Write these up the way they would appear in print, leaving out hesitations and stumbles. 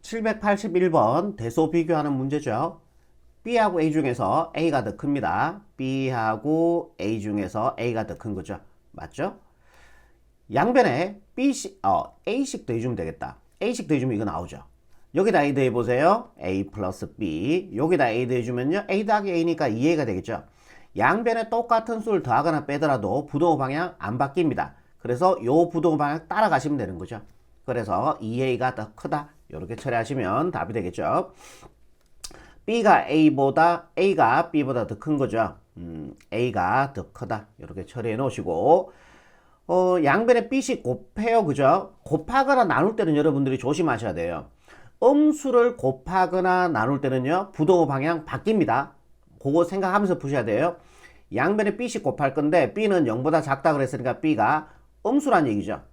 781번 대소 비교하는 문제죠. B하고 A 중에서 A가 더 큽니다. B하고 A 중에서 A가 더 큰 거죠. 맞죠? 양변에 A씩 더해주면 되겠다. A씩 더해주면 이거 나오죠. 여기다 A 더해보세요. A 플러스 B. 여기다 A 더해주면요. A 더하기 A니까 2A가 되겠죠. 양변에 똑같은 수를 더하거나 빼더라도 부동호 방향 안 바뀝니다. 그래서 요 부동호 방향 따라가시면 되는 거죠. 그래서 2A가 더 크다. 이렇게 처리하시면 답이 되겠죠. A가 B보다 더 큰 거죠. A가 더 크다. 이렇게 처리해 놓으시고, 양변에 B씩 곱해요. 그죠? 곱하거나 나눌 때는 여러분들이 조심하셔야 돼요. 음수를 곱하거나 나눌 때는요, 부동호 방향 바뀝니다. 그거 생각하면서 푸셔야 돼요. 양변에 B씩 곱할 건데, B는 0보다 작다 그랬으니까 B가 음수란 얘기죠.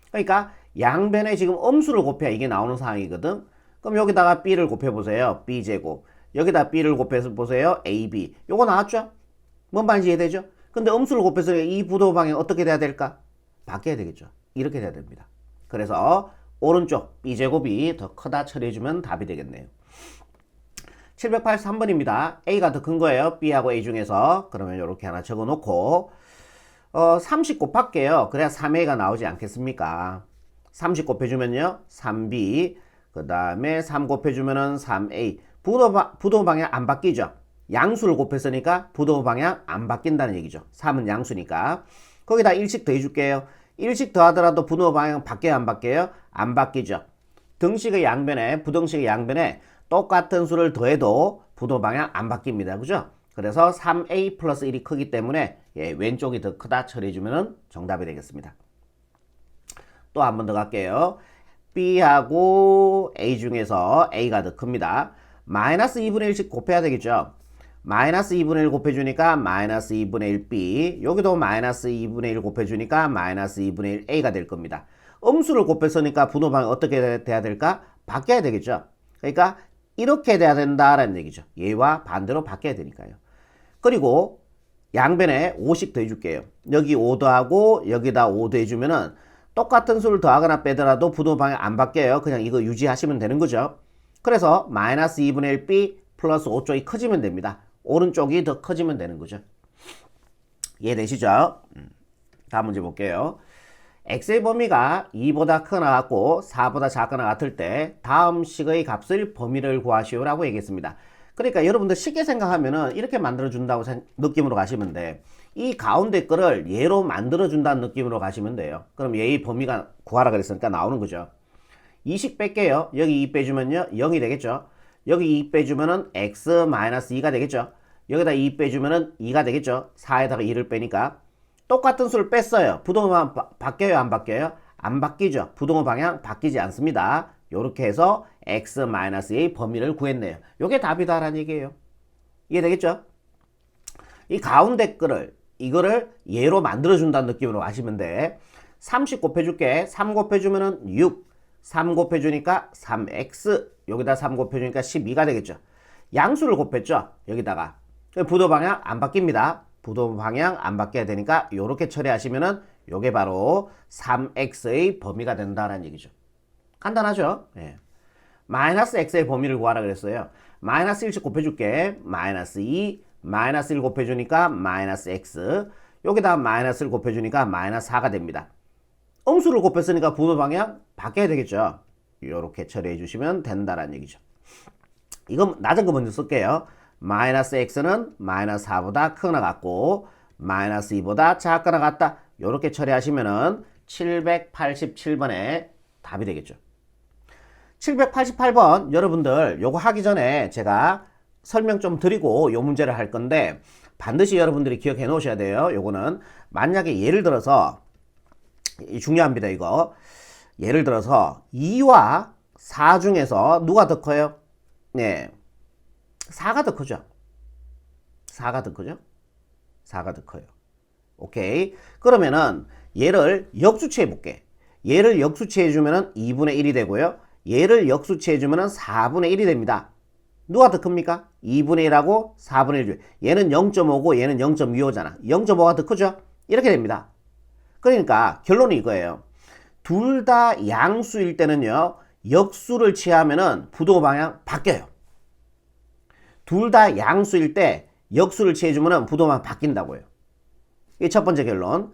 그러니까, 양변에 지금 음수를 곱해야 이게 나오는 상황이거든. 그럼 여기다가 B를 곱해보세요. B제곱. 여기다 B를 곱해서 보세요. AB. 요거 나왔죠? 뭔 말인지 이해되죠? 근데 음수를 곱해서 이 부동호 방향 어떻게 돼야 될까? 바뀌어야 되겠죠. 이렇게 돼야 됩니다. 그래서 오른쪽 B제곱이 더 크다 처리해주면 답이 되겠네요. 783번입니다. A가 더 큰 거예요. B하고 A 중에서. 그러면 이렇게 하나 적어놓고 30 곱할게요. 그래야 3A가 나오지 않겠습니까? 30 곱해주면요. 3B. 그 다음에 3 곱해주면은 3A. 부동호 방향 안 바뀌죠. 양수를 곱했으니까 부동호 방향 안 바뀐다는 얘기죠. 3은 양수니까. 거기다 1씩 더해줄게요. 1씩 더하더라도 부동호 방향 바뀌어요? 안 바뀌어요? 안 바뀌죠. 등식의 양변에, 부등식의 양변에 똑같은 수를 더해도 부동호 방향 안 바뀝니다. 그죠? 그래서 3A 플러스 1이 크기 때문에 왼쪽이 더 크다 처리해주면 정답이 되겠습니다. 또 한 번 더 갈게요. B하고 A 중에서 A가 더 큽니다. 마이너스 2분의 1씩 곱해야 되겠죠. 마이너스 2분의 1 곱해주니까 마이너스 2분의 1 B. 여기도 마이너스 2분의 1 곱해주니까 마이너스 2분의 1 A가 될 겁니다. 음수를 곱했으니까 부동호 방향 어떻게 돼야 될까? 바뀌어야 되겠죠. 그러니까 이렇게 돼야 된다라는 얘기죠. 얘와 반대로 바뀌어야 되니까요. 그리고 양변에 5씩 더해줄게요. 여기 5 더하고 여기다 5 더해주면은 똑같은 수를 더하거나 빼더라도 부동호 방향 안 바뀌어요. 그냥 이거 유지하시면 되는 거죠. 그래서 마이너스 2분의 1 B 플러스 5쪽이 커지면 됩니다. 오른쪽이 더 커지면 되는 거죠. 이해되시죠? 다음 문제 볼게요. x의 범위가 2보다 크거나 같고 4보다 작거나 같을 때 다음 식의 값을 범위를 구하시오라고 얘기했습니다. 그러니까 여러분들 쉽게 생각하면은 이렇게 만들어준다고 느낌으로 가시면 돼. 이 가운데 거를 얘로 만들어준다는 느낌으로 가시면 돼요. 그럼 얘의 범위가 구하라 그랬으니까 나오는 거죠. 2씩 뺄게요. 여기 2 빼주면요 0이 되겠죠. 여기 2 빼주면은 x-2가 되겠죠. 여기다 2 빼주면은 2가 되겠죠. 4에다가 2를 빼니까 똑같은 수를 뺐어요. 부동호 방향 바뀌어요? 안 바뀌어요? 안 바뀌죠. 부동호 방향 바뀌지 않습니다. 이렇게 해서 x-a의 범위를 구했네요. 이게 답이다라는 얘기예요. 이해되겠죠? 이 가운데 거를 이거를 얘로 만들어준다는 느낌으로 아시면 돼. 30 곱해줄게. 3 곱해주면은 6. 3 곱해주니까 3x. 여기다 3 곱해주니까 12가 되겠죠. 양수를 곱했죠. 여기다가. 부동호 방향 안 바뀝니다. 부동호 방향 안 바뀌어야 되니까 이렇게 처리하시면은 요게 바로 3x의 범위가 된다는 얘기죠. 간단하죠? 예. 마이너스 x의 범위를 구하라 그랬어요. 마이너스 1씩 곱해줄게. 마이너스 2. 마이너스 1 곱해주니까 마이너스 x. 여기다 마이너스를 곱해주니까 마이너스 4가 됩니다. 음수를 곱했으니까 부동호 방향 바뀌어야 되겠죠. 이렇게 처리해 주시면 된다는 얘기죠. 이건 낮은 거 먼저 쓸게요. 마이너스 x는 마이너스 4보다 크거나 같고 마이너스 2보다 작거나 같다. 이렇게 처리하시면은 787번에 답이 되겠죠. 788번 여러분들 요거 하기 전에 제가 설명 좀 드리고 요 문제를 할 건데 반드시 여러분들이 기억해 놓으셔야 돼요. 요거는 만약에 예를 들어서 중요합니다. 이거 예를 들어서 2와 4 중에서 누가 더 커요? 네, 4가 더 크죠. 4가 더 크죠. 4가 더 커요. 오케이. 그러면은 얘를 역수치해 볼게. 얘를 역수치해 주면은 2분의 1이 되고요. 얘를 역수치해 주면은 4분의 1이 됩니다. 누가 더 큽니까? 2분의 1하고 4분의 1. 얘는 0.5고 얘는 0.25잖아. 0.5가 더 크죠? 이렇게 됩니다. 그러니까 결론은 이거예요. 둘 다 양수일 때는요. 역수를 취하면은 부동 방향 바뀌어요. 둘 다 양수일 때 역수를 취해주면은 부동 방향 바뀐다고요. 이게 첫 번째 결론.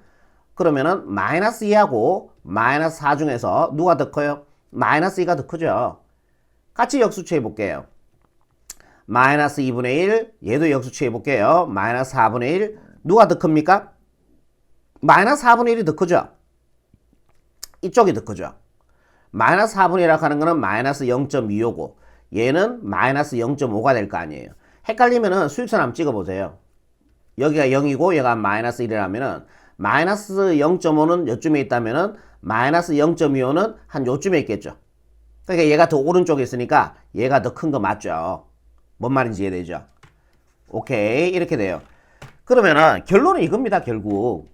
그러면은 마이너스 2하고 마이너스 4 중에서 누가 더 커요? 마이너스 2가 더 크죠. 같이 역수 취해 볼게요. 마이너스 2분의 1, 얘도 역수 취해 볼게요. 마이너스 4분의 1, 누가 더 큽니까? 마이너스 4분의 1이 더 크죠. 이쪽이 더 크죠. 마이너스 4분의 1이라고 하는 거는 마이너스 0.25고 얘는 마이너스 0.5가 될 거 아니에요. 헷갈리면은 수직선 한번 찍어보세요. 여기가 0이고 얘가 마이너스 1이라면은 마이너스 0.5는 요쯤에 있다면은 마이너스 0.25는 한 요쯤에 있겠죠. 그러니까 얘가 더 오른쪽에 있으니까 얘가 더 큰 거 맞죠. 뭔 말인지 이해되죠? 오케이, 이렇게 돼요. 그러면은 결론은 이겁니다. 결국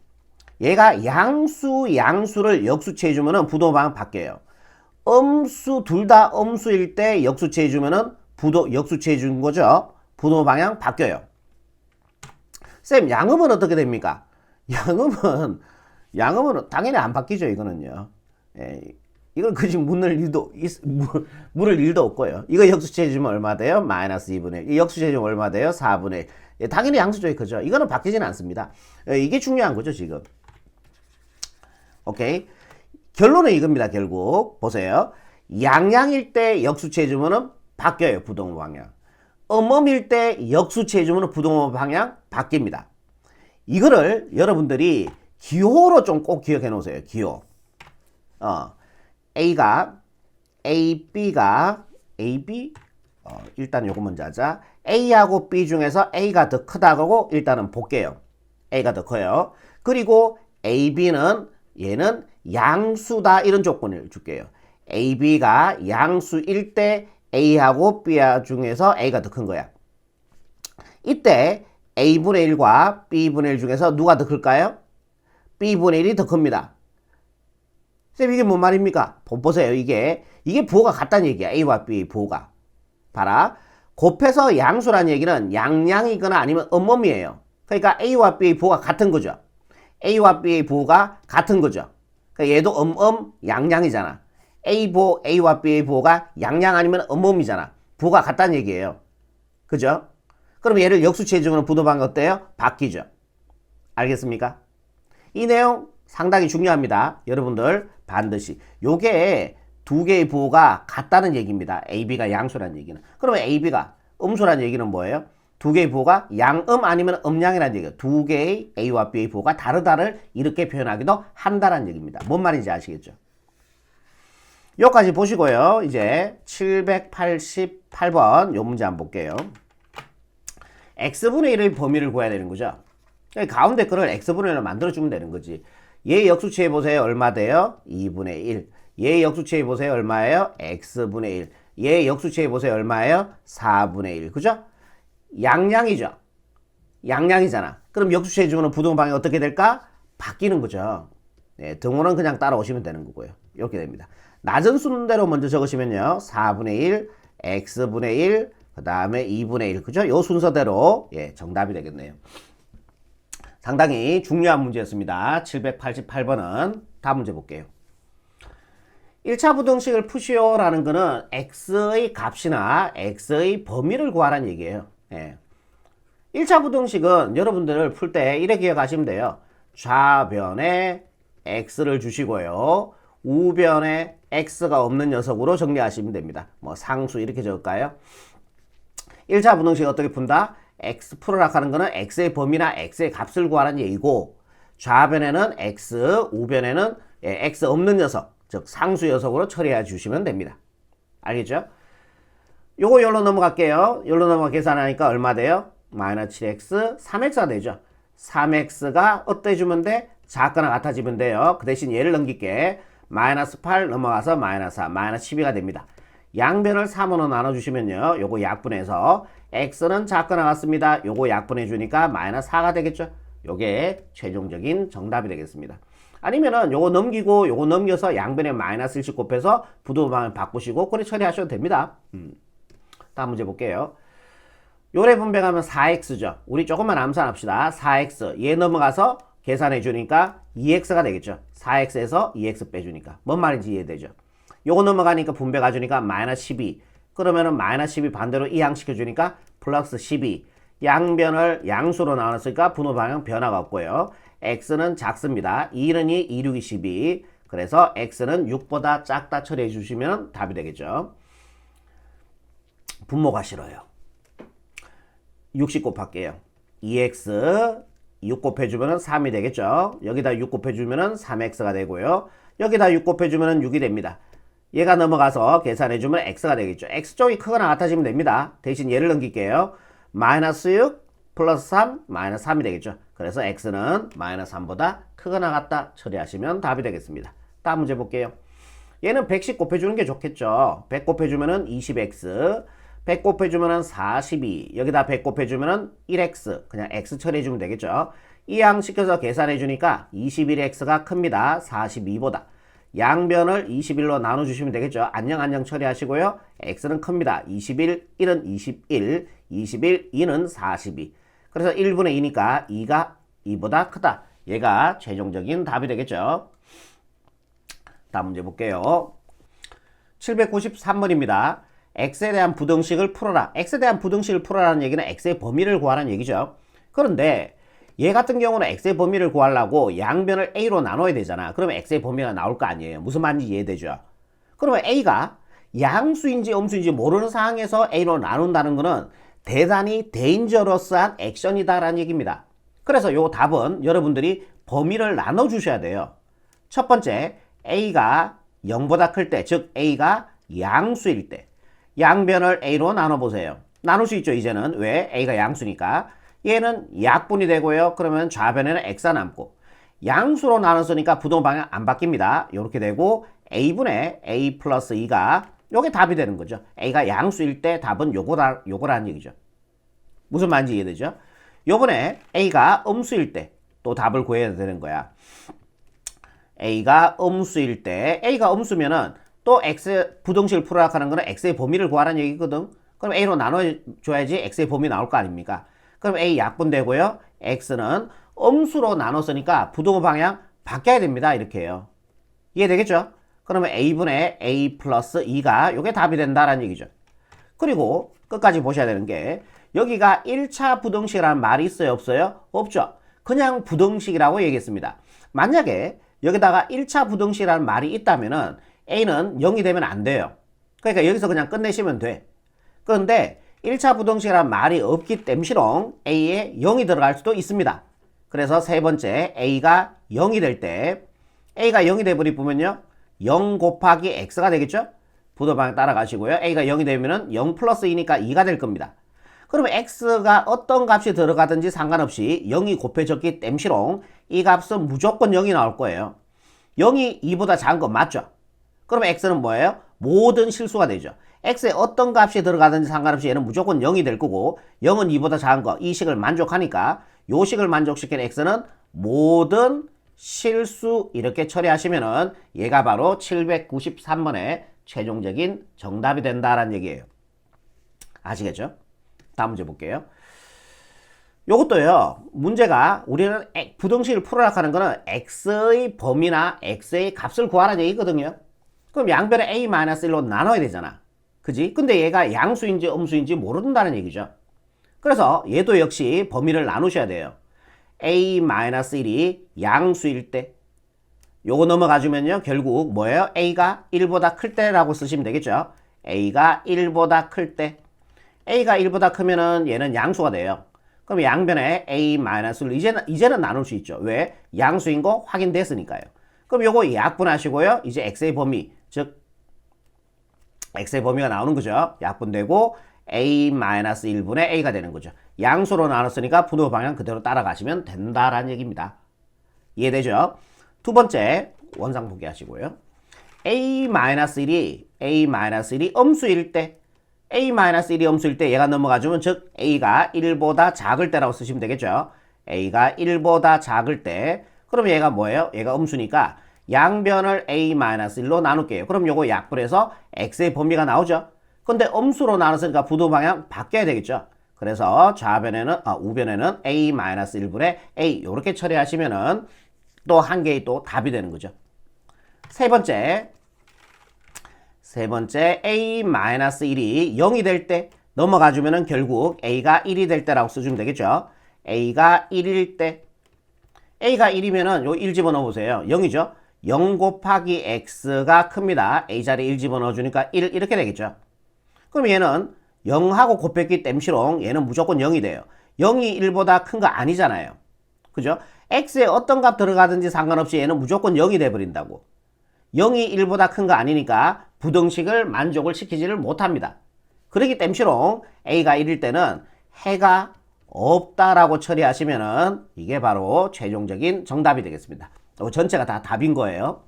얘가 양수를 역수치 해주면은 부동 방향 바뀌어요. 음수 둘 다 음수일 때 역수치 해주면은 역수치 해준 거죠. 부동 방향 바뀌어요. 쌤, 양음은 어떻게 됩니까? 양음은 당연히 안 바뀌죠. 이거는요. 예, 이걸 굳이 물을 일도 없고요. 이거 역수치 해주면 얼마 돼요? 마이너스 2분의 1. 이 역수치 해주면 얼마 돼요? 4분의 1. 예, 당연히 양수 쪽이 크죠. 이거는 바뀌지는 않습니다. 예, 이게 중요한 거죠, 지금. 오케이. 결론은 이겁니다. 결국 보세요. 양양일 때 역수치 해주면은 바뀌어요. 부동 방향. 음음일 때 역수치 해주면은 부동 방향 바뀝니다. 이거를 여러분들이 기호로 좀 꼭 기억해 놓으세요. 기호. A가 AB 일단 요거 먼저 하자. A하고 B 중에서 A가 더 크다고 일단은 볼게요. A가 더 커요. 그리고 AB는 얘는 양수다 이런 조건을 줄게요. AB가 양수일 때 A하고 B 중에서 A가 더 큰 거야. 이때 A분의 1과 B분의 1 중에서 누가 더 클까요? B분의 1이 더 큽니다. 쌤, 이게 뭔 말입니까? 보세요. 이게 부호가 같다는 얘기야. A와 B 부호가. 봐라. 곱해서 양수라는 얘기는 양양이거나 아니면 음음이에요. 그러니까 A와 B의 부호가 같은 거죠. A와 B의 부호가 같은 거죠. 그러니까 얘도 양양이잖아. A와 B의 부호가 양양 아니면 음음이잖아. 부호가 같다는 얘기예요. 그죠? 그럼 얘를 역수치 해주면 부호 방향 어때요? 바뀌죠. 알겠습니까? 이 내용 상당히 중요합니다. 여러분들 반드시. 요게 두 개의 부호가 같다는 얘기입니다. AB가 양수라는 얘기는. 그러면 AB가 음수라는 얘기는 뭐예요? 두 개의 부호가 양음 아니면 음양이라는 얘기예요. 두 개의 A와 B의 부호가 다르다를 이렇게 표현하기도 한다는 얘기입니다. 뭔 말인지 아시겠죠? 여기까지 보시고요. 이제 788번 요 문제 한번 볼게요. x분의 1의 범위를 구해야 되는 거죠. 가운데 거를 x분의 1로 만들어주면 되는 거지. 얘 역수치 해보세요. 얼마 돼요? 2분의 1. 얘 역수치 해보세요. 얼마예요? x분의 1. 얘 역수치 해보세요. 얼마예요? 4분의 1. 그죠? 양양이죠. 양양이잖아. 그럼 역수치 해주면 부동 방향이 어떻게 될까? 바뀌는 거죠. 네, 등호는 그냥 따라오시면 되는 거고요. 이렇게 됩니다. 낮은 순대로 먼저 적으시면요. 4분의 1, x분의 1, 그 다음에 2분의 1. 그죠? 요 순서대로 정답이 되겠네요. 상당히 중요한 문제였습니다. 788번은 다음 문제 볼게요. 1차 부등식을 푸시오라는 거는 x의 값이나 x의 범위를 구하라는 얘기예요. 1차 부등식은 여러분들 풀 때 이렇게 기억하시면 돼요. 좌변에 x를 주시고요. 우변에 x가 없는 녀석으로 정리하시면 됩니다. 뭐 상수 이렇게 적을까요? 1차 부등식 어떻게 푼다? x 풀으라 하는 거는 x의 범위나 x의 값을 구하라는 얘기고 좌변에는 x, 우변에는 x 없는 녀석, 즉 상수 녀석으로 처리해 주시면 됩니다. 알겠죠? 요거 여기로 넘어갈게요. 여기로 넘어가 계산하니까 얼마 돼요? 마이너스 7x, 3x가 되죠. 3x가 어때 주면 돼? 작거나 같아지면 돼요. 그 대신 얘를 넘길게. 마이너스 8 넘어가서 마이너스 4, 마이너스 12가 됩니다. 양변을 3으로 나눠주시면요. 요거 약분해서 x는 작거나 같습니다. 요거 약분해 주니까 마이너스 4가 되겠죠. 요게 최종적인 정답이 되겠습니다. 아니면은 요거 넘기고 요거 넘겨서 양변에 마이너스 1씩 곱해서 부등호방을 바꾸시고 그래 처리하셔도 됩니다. 다음 문제 볼게요. 요래 분배하면 4x죠. 우리 조금만 암산합시다. 4x 얘 넘어가서 계산해 주니까 2x가 되겠죠. 4x에서 2x 빼주니까 뭔 말인지 이해되죠. 요거 넘어가니까 분배 가주니까 마이너스 12. 그러면은 마이너스 12 반대로 이항시켜주니까 플러스 12. 양변을 양수로 나눴으니까 분호 방향 변화가 없고요. x는 작습니다. 2는 2, 2, 6이 12. 그래서 x는 6보다 작다 처리해 주시면 답이 되겠죠. 분모가 싫어요. 60 곱할게요. 2x 6 곱해주면 3이 되겠죠. 여기다 6 곱해주면 3x가 되고요. 여기다 6 곱해주면 6이 됩니다. 얘가 넘어가서 계산해주면 x가 되겠죠. x쪽이 크거나 같아지면 됩니다. 대신 얘를 넘길게요. 마이너스 6 플러스 3 마이너스 3이 되겠죠. 그래서 x는 마이너스 3보다 크거나 같다 처리하시면 답이 되겠습니다. 다음 문제 볼게요. 얘는 110 곱해주는 게 좋겠죠. 100 곱해주면 20x 100 곱해주면 42 여기다 100 곱해주면 1x 그냥 x 처리해주면 되겠죠. 이항시켜서 계산해주니까 21x가 큽니다. 42보다. 양변을 21로 나눠주시면 되겠죠. 안녕 처리하시고요. x는 큽니다. 21, 1은 21, 21, 2는 42. 그래서 1분의 2니까 2가 2보다 크다. 얘가 최종적인 답이 되겠죠. 다음 문제 볼게요. 793번입니다. x에 대한 부등식을 풀어라. x에 대한 부등식을 풀어라는 얘기는 x의 범위를 구하라는 얘기죠. 그런데 얘 같은 경우는 x의 범위를 구하려고 양변을 a로 나눠야 되잖아. 그러면 x의 범위가 나올 거 아니에요. 무슨 말인지 이해되죠? 그러면 a가 양수인지 음수인지 모르는 상황에서 a로 나눈다는 거는 대단히 데인저러스한 액션이다라는 얘기입니다. 그래서 요 답은 여러분들이 범위를 나눠 주셔야 돼요. 첫 번째, a가 0보다 클 때, 즉 a가 양수일 때 양변을 a로 나눠보세요. 나눌 수 있죠, 이제는. 왜? a가 양수니까. 얘는 약분이 되고요. 그러면 좌변에는 x가 남고. 양수로 나눴으니까 부동 방향 안 바뀝니다. 이렇게 되고 a분의 a 플러스 2가 요게 답이 되는 거죠. a가 양수일 때 답은 요거라는 얘기죠. 무슨 말인지 이해되죠? 요번에 a가 음수일 때 또 답을 구해야 되는 거야. a가 음수일 때 a가 음수면은 또 x 부등식을 풀어라 하는 거는 x의 범위를 구하라는 얘기거든. 그럼 a로 나눠줘야지 x의 범위 나올 거 아닙니까? 그럼 a 약분되고요. x는 음수로 나눴으니까 부등호 방향 바뀌어야 됩니다. 이렇게 해요. 이해되겠죠? 그러면 a분의 a 플러스 2가 요게 답이 된다라는 얘기죠. 그리고 끝까지 보셔야 되는 게 여기가 1차 부등식이라는 말이 있어요? 없어요? 없죠. 그냥 부등식이라고 얘기했습니다. 만약에 여기다가 1차 부등식이라는 말이 있다면은 a는 0이 되면 안 돼요. 그러니까 여기서 그냥 끝내시면 돼. 그런데 1차 부등식이라는 말이 없기 때문에 a에 0이 들어갈 수도 있습니다. 그래서 세 번째 a가 0이 될 때 a가 0이 돼버리면요 0 곱하기 x가 되겠죠? 부등방향 따라가시고요. a가 0이 되면은 0 플러스 2니까 2가 될 겁니다. 그러면 x가 어떤 값이 들어가든지 상관없이 0이 곱해졌기 때문에 이 값은 무조건 0이 나올 거예요. 0이 2보다 작은 건 맞죠? 그러면 x는 뭐예요? 모든 실수가 되죠. x에 어떤 값이 들어가든지 상관없이 얘는 무조건 0이 될 거고 0은 2보다 작은 거, 이 식을 만족하니까 요 식을 만족시키는 x는 모든 실수 이렇게 처리하시면은 얘가 바로 793번의 최종적인 정답이 된다라는 얘기예요. 아시겠죠? 다음 문제 볼게요. 요것도요, 문제가 우리는 부등식을 풀어라 하는 거는 x의 범위나 x의 값을 구하라는 얘기거든요. 그럼 양변에 a-1로 나눠야 되잖아. 그지? 근데 얘가 양수인지 음수인지 모른다는 얘기죠. 그래서 얘도 역시 범위를 나누셔야 돼요. a-1이 양수일 때 요거 넘어가주면요 결국 뭐예요? a가 1보다 클 때라고 쓰시면 되겠죠. a가 1보다 클 때 a가 1보다 크면은 얘는 양수가 돼요. 그럼 양변에 a-를 이제는 나눌 수 있죠. 왜? 양수인 거 확인됐으니까요. 그럼 요거 약분하시고요. 이제 x의 범위, 즉 x의 범위가 나오는 거죠. 약분되고 a-1분의 a가 되는 거죠. 양수로 나눴으니까 분호 방향 그대로 따라가시면 된다라는 얘기입니다. 이해되죠? 두 번째 원상 포기하시고요. a-1이 음수일 때 a-1이 음수일 때 얘가 넘어가주면 즉 a가 1보다 작을 때라고 쓰시면 되겠죠. a가 1보다 작을 때 그럼 얘가 뭐예요? 얘가 음수니까 양변을 a-1로 나눌게요. 그럼 요거 약분해서 x의 범위가 나오죠. 근데 음수로 나눴으니까 부도 방향 바뀌어야 되겠죠. 그래서 우변에는 a-1분의 a 요렇게 처리하시면은 또 한 개의 또 답이 되는 거죠. 세 번째 세 번째 a-1이 0이 될 때 넘어가 주면은 결국 a가 1이 될 때라고 써주면 되겠죠. a가 1일 때 a가 1이면은 요 1 집어넣어 보세요. 0이죠. 0 곱하기 x가 큽니다. a 자리에 1 집어넣어 주니까 1 이렇게 되겠죠. 그럼 얘는 0하고 곱했기 땜시롱 얘는 무조건 0이 돼요. 0이 1보다 큰 거 아니잖아요. 그죠? x에 어떤 값 들어가든지 상관없이 얘는 무조건 0이 돼버린다고. 0이 1보다 큰 거 아니니까 부등식을 만족을 시키지를 못합니다. 그러기 땜시롱 a가 1일 때는 해가 없다라고 처리하시면은 이게 바로 최종적인 정답이 되겠습니다. 전체가 다 답인 거예요.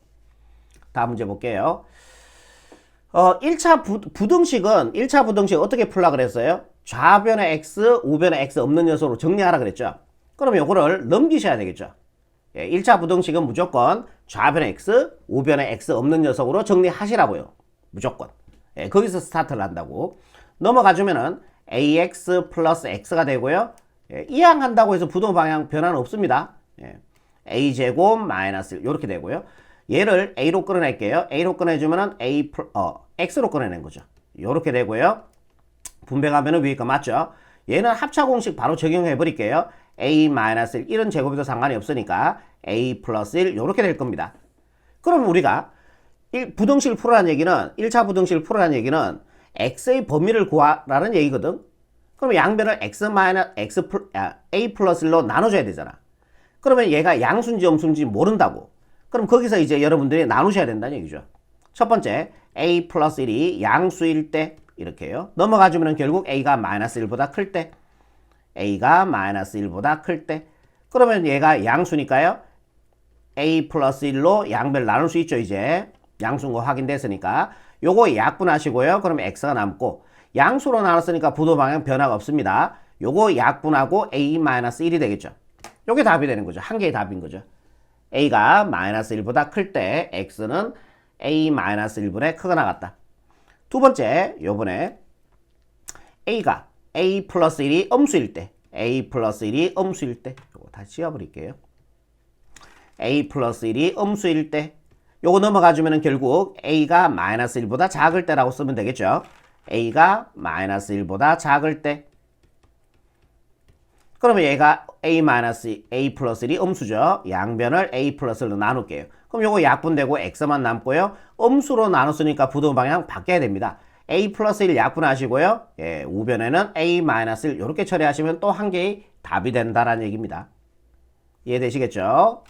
다음 문제 볼게요. 1차 부등식은 1차 부등식 어떻게 풀라 그랬어요? 좌변에 x, 우변에 x 없는 녀석으로 정리하라 그랬죠. 그러면 이거를 넘기셔야 되겠죠. 1차 부등식은 무조건 좌변에 x, 우변에 x 없는 녀석으로 정리하시라고요. 무조건. 거기서 스타트를 한다고. 넘어가 주면은 ax 플러스 x가 되고요. 이항한다고 해서 부동 방향 변화는 없습니다. a제곱 마이너스 1 이렇게 되고요. 얘를 a로 끌어낼게요. a로 끌어내주면은 x로 끌어내는 거죠. 이렇게 되고요. 분배가면은 위에 거 맞죠? 얘는 합차 공식 바로 적용해 버릴게요. a-1 이런 제곱에도 상관이 없으니까 a 플러스 1 이렇게 될 겁니다. 그럼 우리가 부등식을 풀으라는 얘기는 1차 부등식을 풀으라는 얘기는 x의 범위를 구하라는 얘기거든. 그럼 양변을 a 플러스 1로 나눠줘야 되잖아. 그러면 얘가 양수인지 음수인지 모른다고. 그럼 거기서 이제 여러분들이 나누셔야 된다는 얘기죠. 첫 번째 a 플러스 1이 양수일 때 이렇게요. 넘어가 주면 결국 a가 마이너스 1보다 클 때 a가 마이너스 1보다 클 때 그러면 얘가 양수니까요. a 플러스 1로 양변을 나눌 수 있죠. 이제 양수인 거 확인됐으니까 요거 약분하시고요. 그럼 x가 남고 양수로 나눴으니까 부도방향 변화가 없습니다. 요거 약분하고 a-1이 되겠죠. 요게 답이 되는 거죠. 한 개의 답인 거죠. a가 마이너스 1보다 클 때 x는 a-1분의 크가 나갔다. 두 번째 요번에 a가 a 플러스 1이 음수일 때 a 플러스 1이 음수일 때 요거 다시 지워버릴게요. a 플러스 1이 음수일 때 요거 넘어가 주면은 결국 a가 마이너스 1보다 작을 때라고 쓰면 되겠죠. a가 마이너스 1보다 작을 때 그러면 얘가 a 플러스 1이 음수죠. 양변을 a 플러스 1로 나눌게요. 그럼 요거 약분되고 x만 남고요. 음수로 나눴으니까 부동 방향 바뀌어야 됩니다. a 플러스 1 약분하시고요. 우변에는 a 마이너스 1 이렇게 처리하시면 또 한 개의 답이 된다라는 얘기입니다. 이해되시겠죠?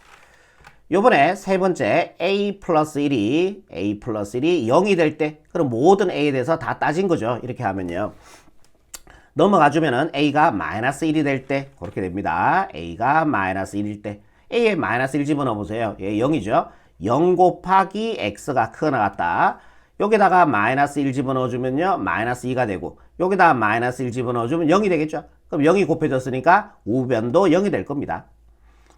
요번에 세 번째 a 플러스 1이 0이 될 때 그럼 모든 a에 대해서 다 따진 거죠. 이렇게 하면요. 넘어가 주면은 a가 마이너스 1이 될 때 그렇게 됩니다. a가 마이너스 1일 때 a에 마이너스 1 집어넣어 보세요. 0이죠. 0 곱하기 x가 크게 나갔다. 여기다가 마이너스 1 집어넣어 주면요. 마이너스 2가 되고 여기다가 마이너스 1 집어넣어 주면 0이 되겠죠. 그럼 0이 곱해졌으니까 우변도 0이 될 겁니다.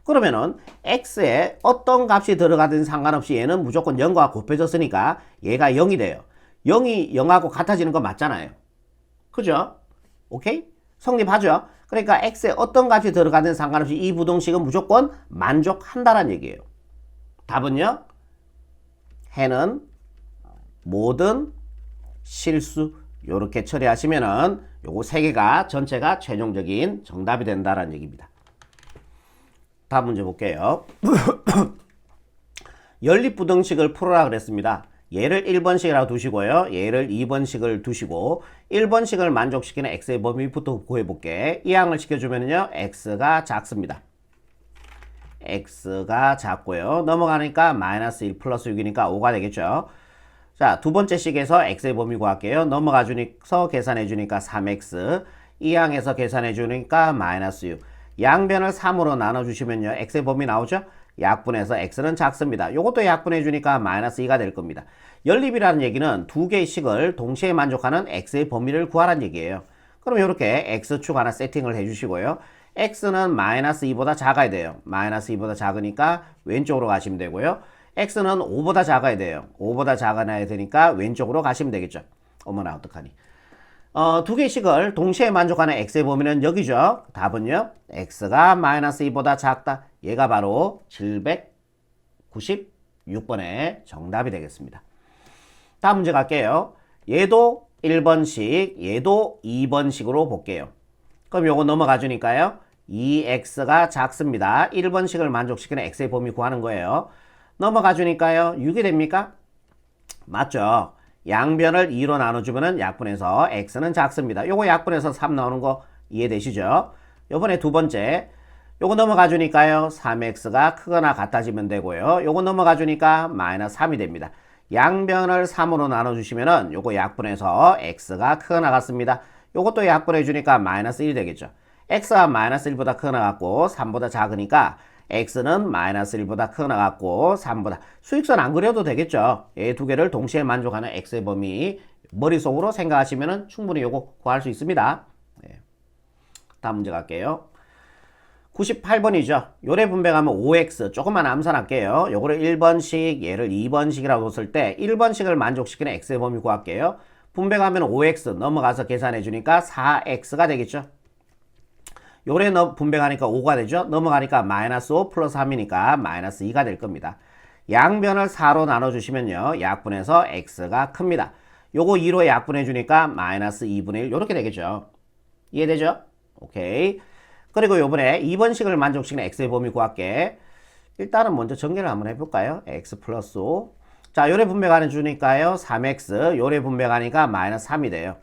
그러면은 x에 어떤 값이 들어가든 상관없이 얘는 무조건 0과 곱해졌으니까 얘가 0이 돼요. 0이 0하고 같아지는 거 맞잖아요. 그죠? 오케이? 성립하죠? 그러니까 x에 어떤 값이 들어가든 상관없이 이 부등식은 무조건 만족한다는 얘기예요. 답은요? 해는 모든 실수 요렇게 처리하시면은 요거 세 개가 전체가 최종적인 정답이 된다는 얘기입니다. 다음 문제 볼게요. 연립부등식을 풀어라 그랬습니다. 얘를 1번식이라고 두시고요. 얘를 2번식을 두시고 1번식을 만족시키는 x의 범위부터 구해볼게. 이항을 시켜주면요. x가 작습니다. x가 작고요. 넘어가니까 마이너스 1 플러스 6이니까 5가 되겠죠. 자, 두 번째 식에서 x의 범위 구할게요. 넘어가 주니까 계산해 주니까 3x. 이항에서 계산해 주니까 마이너스 6. 양변을 3으로 나눠주시면요. x의 범위 나오죠? 약분해서 x는 작습니다. 요것도 약분해 주니까 마이너스 2가 될 겁니다. 연립이라는 얘기는 두 개의 식을 동시에 만족하는 x의 범위를 구하라는 얘기예요. 그럼 이렇게 x축 하나 세팅을 해주시고요. x는 마이너스 2보다 작아야 돼요. 마이너스 2보다 작으니까 왼쪽으로 가시면 되고요. x는 5보다 작아야 돼요. 5보다 작아야 되니까 왼쪽으로 가시면 되겠죠. 어머나 어떡하니. 두 개씩을 동시에 만족하는 x의 범위는 여기죠. 답은요. x가 마이너스 2보다 작다. 얘가 바로 796번의 정답이 되겠습니다. 다음 문제 갈게요. 얘도 1번씩, 얘도 2번씩으로 볼게요. 그럼 요거 넘어가 주니까요. 2x가 작습니다. 1번씩을 만족시키는 x의 범위 구하는 거예요. 넘어가 주니까요. 6이 됩니까? 맞죠? 양변을 2로 나눠주면은 약분해서 x는 작습니다. 요거 약분해서 3 나오는 거 이해되시죠? 요번에 두 번째. 요거 넘어가 주니까요. 3x가 크거나 같아지면 되고요. 요거 넘어가 주니까 마이너스 3이 됩니다. 양변을 3으로 나눠주시면은 요거 약분해서 x가 크거나 같습니다. 요것도 약분해 주니까 마이너스 1이 되겠죠. x가 마이너스 1보다 크거나 같고 3보다 작으니까 x는 마이너스 1보다 크거나 같고 3보다 수익선 안 그려도 되겠죠. 이 두 개를 동시에 만족하는 x의 범위 머릿속으로 생각하시면 충분히 요거 구할 수 있습니다. 네. 다음 문제 갈게요. 98번이죠. 요래 분배하면 5x 조금만 암산할게요. 요거를 1번씩 얘를 2번씩이라고 쓸 때 1번씩을 만족시키는 x의 범위 구할게요. 분배하면 5x 넘어가서 계산해 주니까 4x가 되겠죠. 요래 분배하니까 5가 되죠. 넘어가니까 마이너스 5 플러스 3이니까 마이너스 2가 될 겁니다. 양변을 4로 나눠주시면요. 약분해서 x가 큽니다. 요거 2로 약분해 주니까 마이너스 2분의 1 요렇게 되겠죠. 이해되죠? 오케이. 그리고 요번에 2번식을 만족시키는 x의 범위 구할게. 일단은 먼저 전개를 한번 해볼까요? x 플러스 5. 자, 요래 분배가 주니까요. 3x. 요래 분배가니까 마이너스 3이 돼요.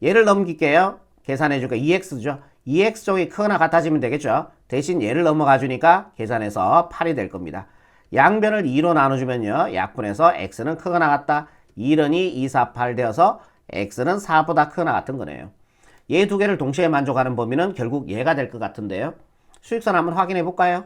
얘를 넘길게요. 계산해주니까 2x죠. 2x 쪽이 크거나 같아지면 되겠죠. 대신 얘를 넘어가 주니까 계산해서 8이 될 겁니다. 양변을 2로 나눠주면요. 약분해서 x는 크거나 같다. 1은 2, 2, 4, 8 되어서 x는 4보다 크거나 같은 거네요. 얘 두 개를 동시에 만족하는 범위는 결국 얘가 될 것 같은데요. 수익선 한번 확인해 볼까요?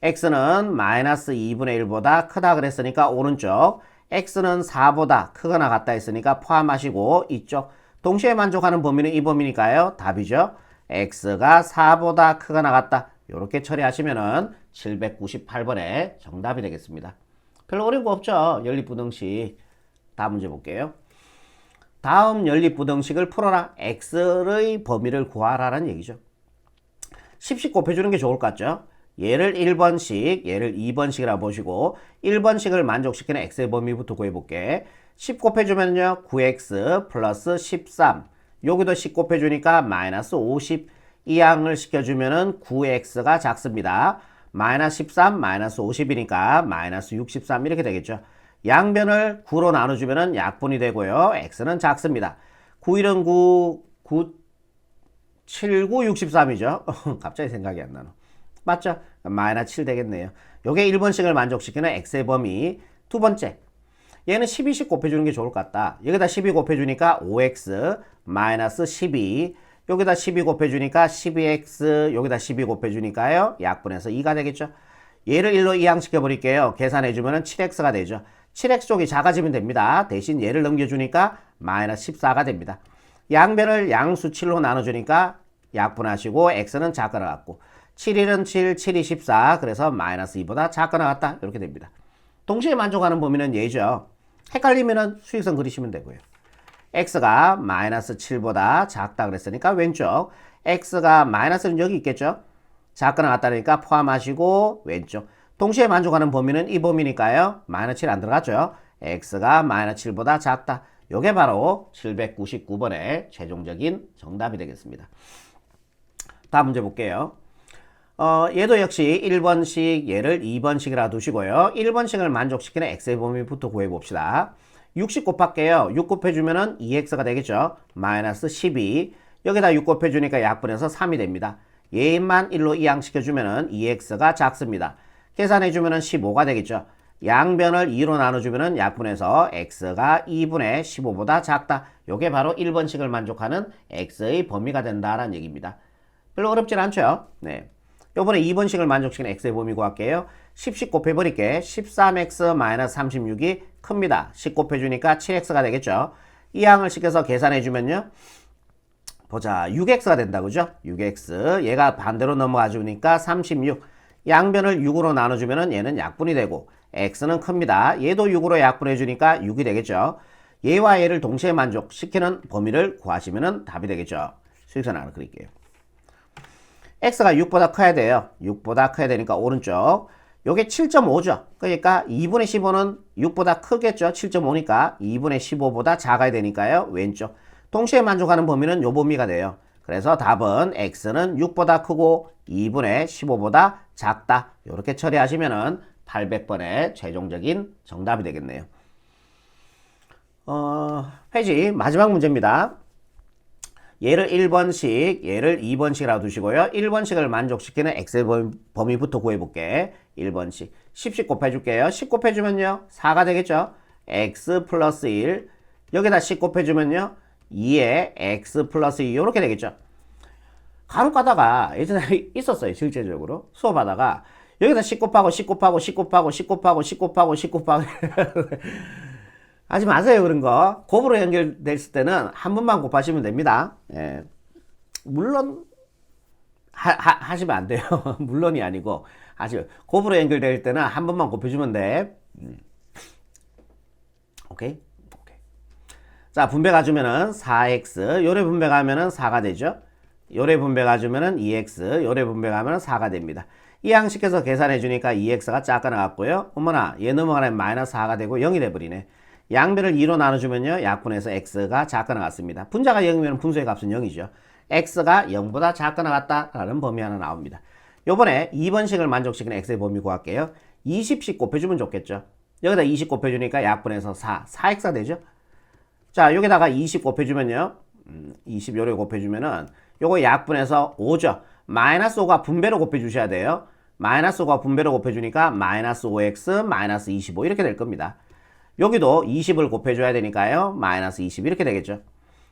x는 마이너스 2분의 1보다 크다 그랬으니까 오른쪽, x는 4보다 크거나 같다 했으니까 포함하시고 이쪽 동시에 만족하는 범위는 이 범위니까요. 답이죠. x가 4보다 크거나 같다. 이렇게 처리하시면은 798번의 정답이 되겠습니다. 별로 어려운 거 없죠. 연립부등식. 다음 문제 볼게요. 다음 연립부등식을 풀어라. x의 범위를 구하라는 얘기죠. 10씩 곱해주는 게 좋을 것 같죠? 얘를 1번씩, 얘를 2번씩이라 보시고 1번씩을 만족시키는 x의 범위부터 구해볼게. 10 곱해주면요. 9x 플러스 13. 여기도 10 곱해주니까 마이너스 50. 이 양을 시켜주면은 9x가 작습니다. 마이너스 13, 마이너스 50이니까 마이너스 63 이렇게 되겠죠. 양변을 9로 나눠주면은 약분이 되고요. x는 작습니다. 9, 1은 9, 7, 9, 63이죠. 갑자기 생각이 안 나노. 맞죠? 마이너스 7 되겠네요. 요게 1번씩을 만족시키는 x의 범위. 두 번째. 얘는 12씩 곱해주는 게 좋을 것 같다. 여기다 12 곱해주니까 5x 마이너스 12. 여기다 12 곱해주니까 12x. 여기다 12 곱해주니까요. 약분해서 2가 되겠죠. 얘를 1로 이항시켜 버릴게요. 계산해주면 7x가 되죠. 7x 쪽이 작아지면 됩니다. 대신 얘를 넘겨주니까 마이너스 14가 됩니다. 양변을 양수 7로 나눠주니까 약분하시고 x는 작거나 같고 7일은 7, 7이 14. 그래서 마이너스 2보다 작거나 같다. 이렇게 됩니다. 동시에 만족하는 범위는 얘죠. 헷갈리면은 수익선 그리시면 되고요. x가 마이너스 7보다 작다 그랬으니까 왼쪽. x가 마이너스는 여기 있겠죠. 작거나 같다니까 포함하시고 왼쪽. 동시에 만족하는 범위는 이 범위니까요. 마이너스 7 안 들어갔죠. x가 마이너스 7보다 작다. 요게 바로 799번의 최종적인 정답이 되겠습니다. 다음 문제 볼게요. 얘도 역시 1번씩, 얘를 2번씩이라 두시고요. 1번씩을 만족시키는 x의 범위부터 구해봅시다. 60 곱할게요. 6 곱해주면은 2x가 되겠죠. 마이너스 12. 여기다 6 곱해주니까 약분해서 3이 됩니다. 얘만 1로 이항시켜주면은 2x가 작습니다. 계산해주면은 15가 되겠죠. 양변을 2로 나눠주면은 약분해서 x가 2분의 15보다 작다. 요게 바로 1번씩을 만족하는 x의 범위가 된다라는 얘기입니다. 별로 어렵진 않죠? 네. 요번에 2번씩을 만족시키는 x의 범위 구할게요. 10씩 곱해버릴게. 13x-36이 큽니다. 10 곱해주니까 7x가 되겠죠. 이 양을 시켜서 계산해주면요. 보자. 6x가 된다. 그죠? 6x. 얘가 반대로 넘어가 주니까 36. 양변을 6으로 나눠주면은 얘는 약분이 되고 x는 큽니다. 얘도 6으로 약분해주니까 6이 되겠죠. 얘와 얘를 동시에 만족시키는 범위를 구하시면은 답이 되겠죠. 수익선 하나 그릴게요. x가 6보다 커야 돼요. 6보다 커야 되니까 오른쪽. 요게 7.5죠. 그러니까 2분의 15는 6보다 크겠죠. 7.5니까 2분의 15보다 작아야 되니까요. 왼쪽. 동시에 만족하는 범위는 요 범위가 돼요. 그래서 답은 x는 6보다 크고 2분의 15보다 작다. 이렇게 처리하시면은 800번의 최종적인 정답이 되겠네요. 페이지 마지막 문제입니다. 얘를 1번씩, 얘를 2번씩이라고 두시고요. 1번씩을 만족시키는 x의 범위부터 구해볼게. 1번씩. 10씩 곱해줄게요. 10 곱해주면요. 4가 되겠죠. x 플러스 1. 여기다 10 곱해주면요. 2에 x 플러스 2 이렇게 되겠죠. 간혹 가다가 예전에 있었어요. 실제적으로. 수업하다가 여기다 10 곱하고 10 곱하고 10 곱하고 10 곱하고 10 곱하고 10 곱하고 하지 마세요. 그런 거. 곱으로 연결됐을 때는 한 번만 곱하시면 됩니다. 예. 물론 하시면 안 돼요. 물론이 아니고 곱으로 연결될 때는 한 번만 곱해주면 돼. 오케이? 자, 분배 가주면은 4x, 요래 분배 가면은 4가 되죠. 요래 분배 가주면은 2x, 요래 분배 가면은 4가 됩니다. 이 양식에서 계산해 주니까 2x가 작아 나갔고요. 어머나, 얘 넘어가면 마이너스 4가 되고 0이 돼버리네. 양변을 2로 나눠주면요. 약분해서 x가 작아 나갔습니다. 분자가 0이면 분수의 값은 0이죠. x가 0보다 작아 나갔다라는 범위 하나 나옵니다. 요번에 2번식을 만족시키는 x의 범위 구할게요. 20씩 곱해주면 좋겠죠. 여기다 20 곱해주니까 약분해서 4x가 되죠. 자, 여기다가 20 곱해주면요. 20 요래 곱해주면은 요거 약분해서 5죠. 마이너스 5가 분배로 곱해주셔야 돼요. 마이너스 5가 분배로 곱해주니까 마이너스 5x 마이너스 25 이렇게 될 겁니다. 여기도 20을 곱해줘야 되니까요. 마이너스 20 이렇게 되겠죠.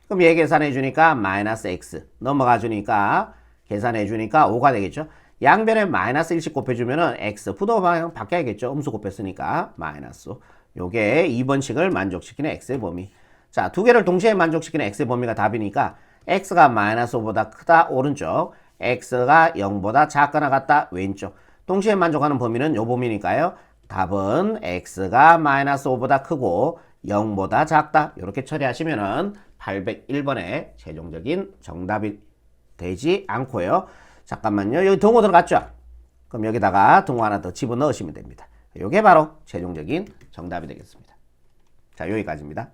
그럼 얘 계산해주니까 마이너스 x 넘어가주니까 계산해주니까 5가 되겠죠. 양변에 마이너스 1씩 곱해주면은 x 부도 방향 바뀌어야겠죠. 음수 곱했으니까 마이너스. 요게 2번식을 만족시키는 x의 범위. 자, 두 개를 동시에 만족시키는 x의 범위가 답이니까 x가 마이너스 5보다 크다 오른쪽, x가 0보다 작거나 같다 왼쪽. 동시에 만족하는 범위는 요 범위니까요. 답은 x가 마이너스 5보다 크고 0보다 작다. 이렇게 처리하시면은 801번의 최종적인 정답이 되지 않고요. 잠깐만요. 여기 동호 들어갔죠? 그럼 여기다가 동호 하나 더 집어넣으시면 됩니다. 이게 바로 최종적인 정답이 되겠습니다. 자, 여기까지입니다.